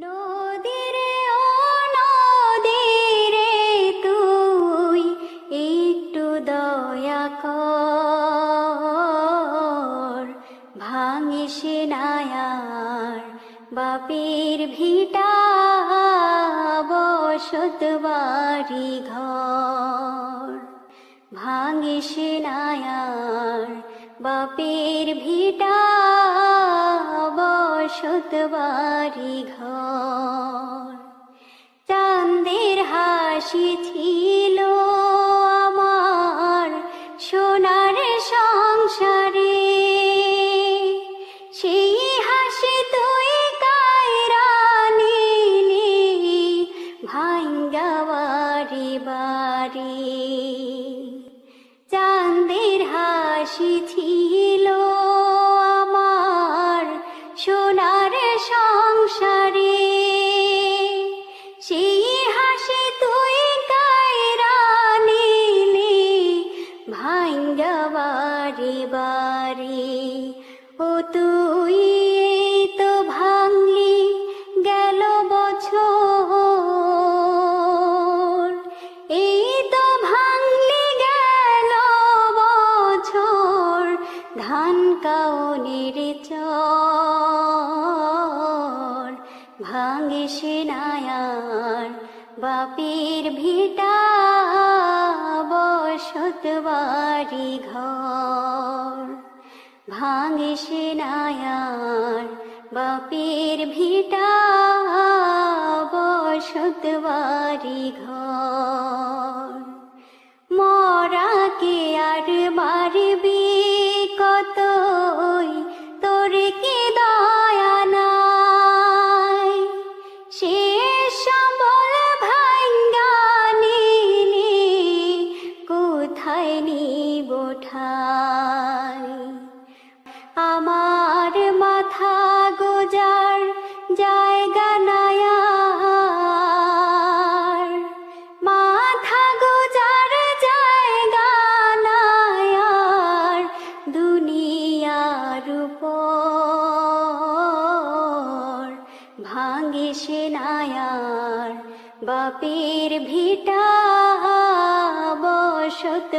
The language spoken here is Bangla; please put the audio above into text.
নদীরে ও নদীরে তুই একটু দয়া কর, ভাঙিস নায়ার বাপের ভিটা বসত বাড়ি ঘর। ভাঙিস নায়ার বাপের ভিটা বসত বাড়ি ঘর। চাঁদের হাসি ছিল আমার সোনার সংসারে, সেই হাসি তুই কায়রা নিলি ভাঙ্গা বাড়ি বাড়ি। চাঁদের হাসি ছিল আমার সোনার সংসারে, সেই হাসি তুই কায়রা নিলি ভাঙ্গা বাড়ি বাড়ি। ও তুই তো ভাঙলি গেল বছর, এই তো ভাঙলি গেল বছর, ধান কাউনের চর। ভাঙিস নায়ার বাপের ভিটা বসত বাড়ি ঘর। ভাঙিস নায়ার বাপের ভিটা বসত বাড়ি ঘর। মরাকে আর মারবি কতই, তোর কি দয়া নাই? শেষ সম্বল ভাঙ্গা নিলি কোথায় নিব ঠাই? আমার মাথা গোজার জায়গা নাই আর, মাথা গোজার জায়গা নাই আর দুনিয়ার উপর। ভাঙিস নায়ার বাপের ভিটা বসত